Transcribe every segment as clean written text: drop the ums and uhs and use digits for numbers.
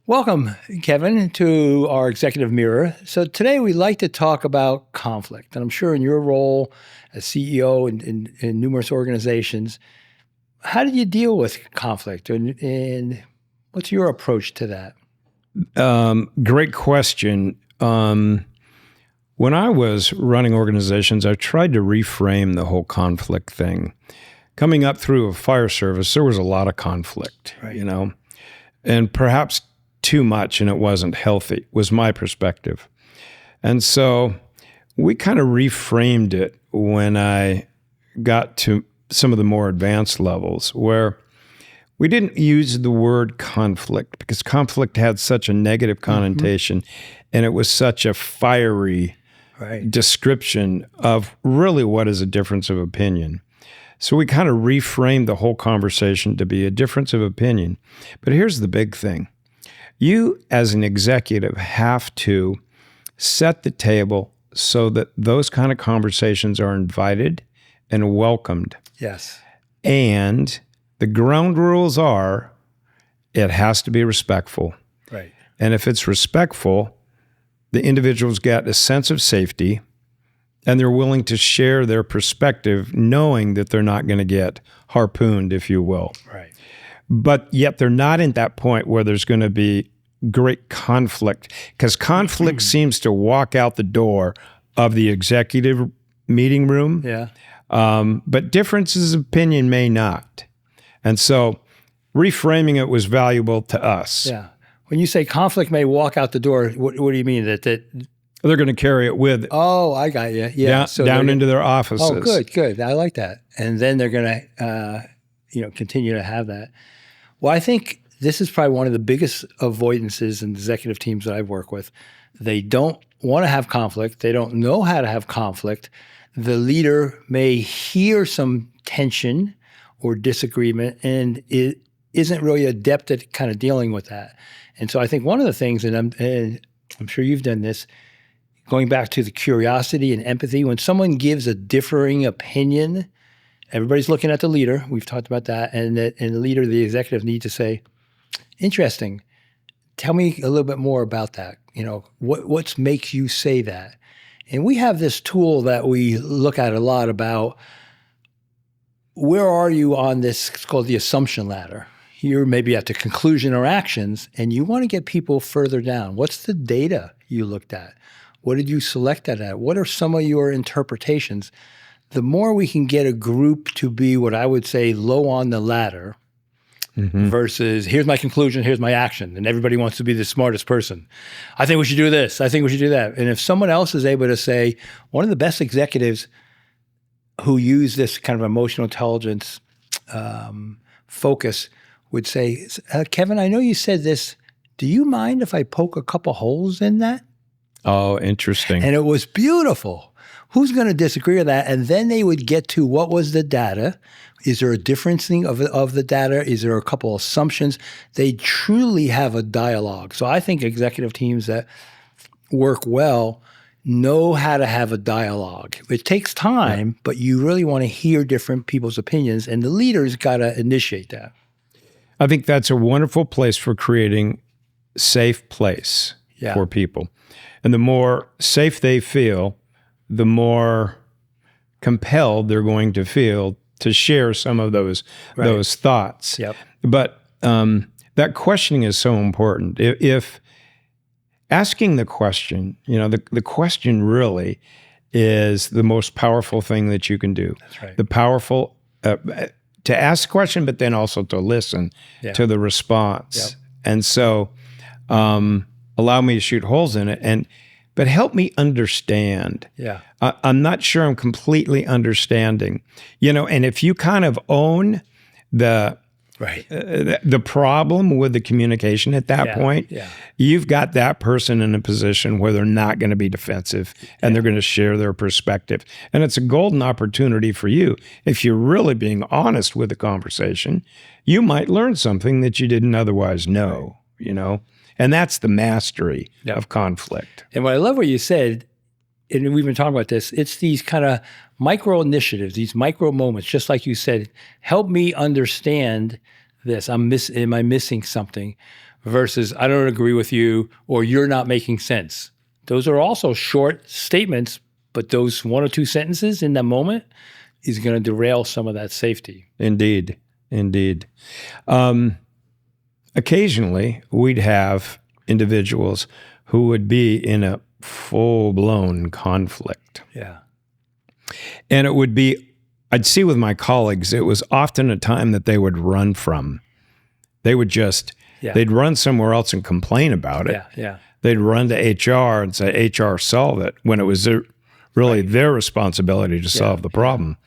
Welcome, Kevin, to our Executive Mirror. So today we'd like to talk about conflict. And I'm sure in your role as CEO in numerous organizations, how did you deal with conflict and what's your approach to that? Great question. When I was running organizations, I tried to reframe the whole conflict thing. Coming up through a fire service, there was a lot of conflict, Right. And perhaps too much, and it wasn't healthy, was my perspective. And so we kind of reframed it when I got to some of the more advanced levels where we didn't use the word conflict because conflict had such a negative connotation and it was such a fiery description of really what is a difference of opinion. So we kind of reframed the whole conversation to be a difference of opinion. But here's the big thing. You, as an executive, have to set the table so that those kind of conversations are invited and welcomed. Yes. And the ground rules are it has to be respectful. Right. And if it's respectful, the individuals get a sense of safety and they're willing to share their perspective knowing that they're not going to get harpooned, if you will. Right. But yet they're not at that point where there's going to be great conflict because conflict seems to walk out the door of the executive meeting room. Yeah. But differences of opinion may not. And so reframing it was valuable to us. Yeah. When you say conflict may walk out the door, what do you mean? That they're going to carry it with. Oh, I got you. Yeah. Down into their offices. Oh, good. I like that. And then they're going to, continue to have that. Well, I think this is probably one of the biggest avoidances in executive teams that I've worked with. They don't want to have conflict. They don't know how to have conflict. The leader may hear some tension or disagreement and it isn't really adept at kind of dealing with that. And so I think one of the things, and I'm sure you've done this, going back to the curiosity and empathy, when someone gives a differing opinion, everybody's looking at the leader. We've talked about that. And the leader, the executive, need to say, interesting. Tell me a little bit more about that. What makes you say that? And we have this tool that we look at a lot about where are you on this, it's called the assumption ladder. You're maybe at the conclusion or actions, and you want to get people further down. What's the data you looked at? What did you select that at? What are some of your interpretations? The more we can get a group to be what I would say low on the ladder versus here's my conclusion, here's my action, and everybody wants to be the smartest person. I think we should do this. I think we should do that. And if someone else is able to say, one of the best executives who use this kind of emotional intelligence focus would say, Kevin, I know you said this. Do you mind if I poke a couple holes in that? Oh, interesting. And it was beautiful. Who's going to disagree with that? And then they would get to what was the data? Is there a differencing of the data? Is there a couple assumptions? They truly have a dialogue. So I think executive teams that work well know how to have a dialogue. It takes time, but you really want to hear different people's opinions, and the leader's got to initiate that. I think that's a wonderful place for creating a safe place for people. And the more safe they feel, the more compelled they're going to feel to share some of those thoughts. Yep. But that questioning is so important. If asking the question, the question really is the most powerful thing that you can do. That's right. The powerful, to ask the question, but then also to listen to the response. Yep. And so allow me to shoot holes in it, but help me understand. Yeah. I'm not sure I'm completely understanding, and if you kind of own the problem with the communication at that point, you've got that person in a position where they're not going to be defensive and they're going to share their perspective. And it's a golden opportunity for you. If you're really being honest with the conversation, you might learn something that you didn't otherwise know, And that's the mastery of conflict. And what I love what you said, and we've been talking about this, it's these kind of micro initiatives, these micro moments, just like you said, help me understand this. Am I missing something? versus I don't agree with you or you're not making sense. Those are also short statements, but those one or two sentences in that moment is going to derail some of that safety. Indeed. Occasionally, we'd have individuals who would be in a full-blown conflict. Yeah. And it would be, I'd see with my colleagues, it was often a time that they would run from. They would just, they'd run somewhere else and complain about it. Yeah. They'd run to HR and say, HR, solve it, when it was really their responsibility to solve the problem.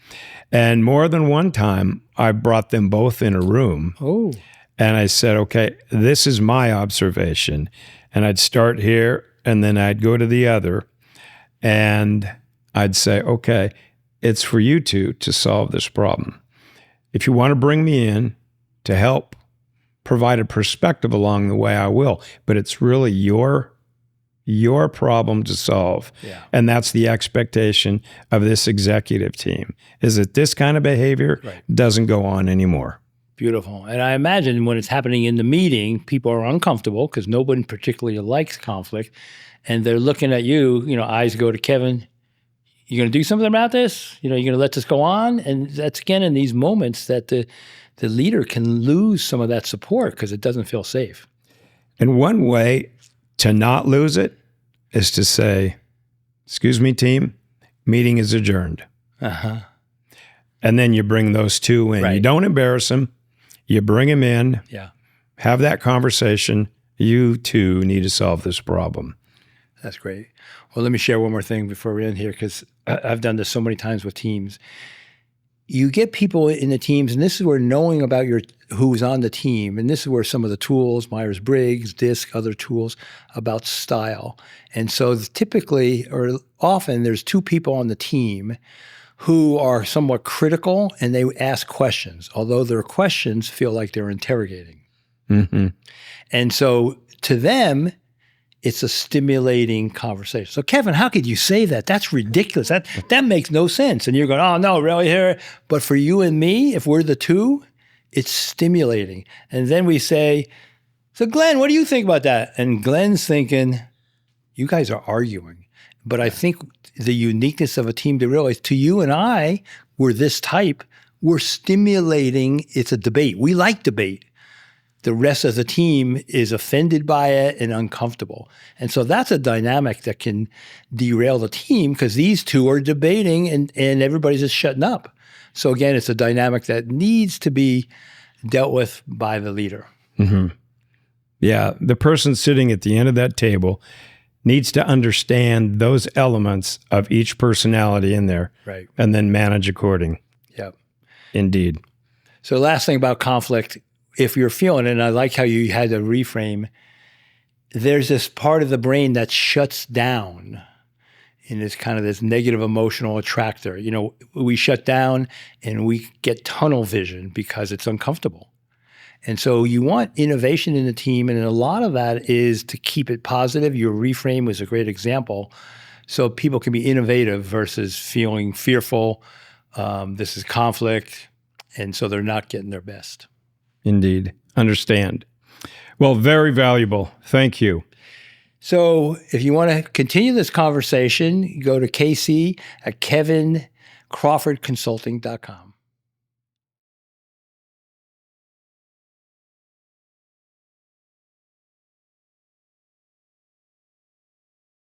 And more than one time, I brought them both in a room. Oh. And I said, okay, this is my observation. And I'd start here, and then I'd go to the other, and I'd say, okay, it's for you two to solve this problem. If you want to bring me in to help provide a perspective along the way, I will. But it's really your problem to solve. Yeah. And that's the expectation of this executive team, is that this kind of behavior doesn't go on anymore. Beautiful. And I imagine when it's happening in the meeting, people are uncomfortable because nobody particularly likes conflict. And they're looking at you, eyes go to Kevin. You going to do something about this? You're going to let this go on? And that's, again, in these moments that the leader can lose some of that support because it doesn't feel safe. And one way to not lose it is to say, excuse me, team, meeting is adjourned. Uh-huh. And then you bring those two in. You don't embarrass them. You bring them in. Yeah. Have that conversation. You two need to solve this problem. That's great. Well, let me share one more thing before we end here, because I've done this so many times with teams. You get people in the teams, and this is where knowing about who's on the team, and this is where some of the tools, Myers-Briggs, DISC, other tools, about style. And so typically, or often, there's two people on the team who are somewhat critical, and they ask questions, although their questions feel like they're interrogating. Mm-hmm. And so to them, it's a stimulating conversation. So, Kevin, how could you say that? That's ridiculous. That makes no sense. And you're going, oh, no, really here. But for you and me, if we're the two, it's stimulating. And then we say, so Glenn, what do you think about that? And Glenn's thinking, you guys are arguing. But I think the uniqueness of a team to realize, to you and I, we're this type, we're stimulating, it's a debate. We like debate. The rest of the team is offended by it and uncomfortable. And so that's a dynamic that can derail the team because these two are debating and everybody's just shutting up. So again, it's a dynamic that needs to be dealt with by the leader. Mm-hmm. Yeah, the person sitting at the end of that table needs to understand those elements of each personality in there, right, and then manage according. Yep. Indeed. So last thing about conflict, if you're feeling it, and I like how you had to reframe, there's this part of the brain that shuts down in this kind of this negative emotional attractor. We shut down and we get tunnel vision because it's uncomfortable. And so you want innovation in the team, and a lot of that is to keep it positive. Your reframe was a great example. So people can be innovative versus feeling fearful. This is conflict, and so they're not getting their best. Indeed. Understand. Well, very valuable. Thank you. So if you want to continue this conversation, go to KC at kevincrawfordconsulting.com.